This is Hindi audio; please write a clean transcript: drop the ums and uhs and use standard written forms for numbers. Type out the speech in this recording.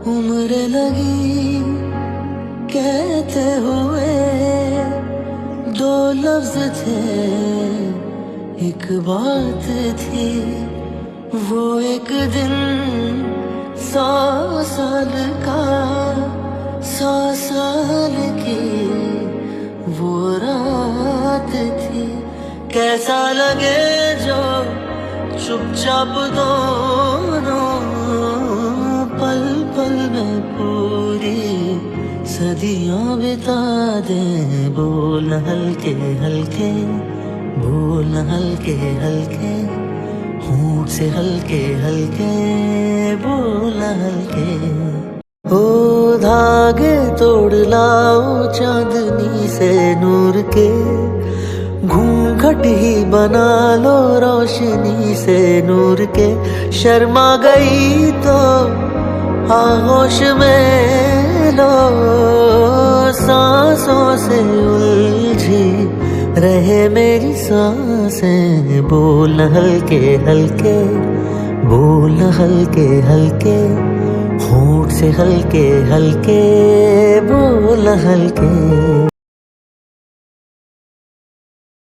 उम्र लगी कहते हुए दो लफ्ज थे, एक बात थी। वो एक दिन 100 साल का, 100 साल की वो रात थी। कैसा लगे जो चुपचाप दोनों पल पल में पूरी सदियां बिता दे। बोल हल्के हल्के, बोल हल्के हल्के, होंठ से हल्के हल्के, बोल हल्के। ओ धागे तोड़ लाओ चांदनी से नूर के, घूंघट ही बना लो रोशनी से नूर के। शर्मा गई तो आगोश में लो, सांसों से उलझी रहे मेरी सांसें। बोल हल्के हल्के, बोल हल्के हल्के, होंठ से हल्के हल्के, बोल हल्के।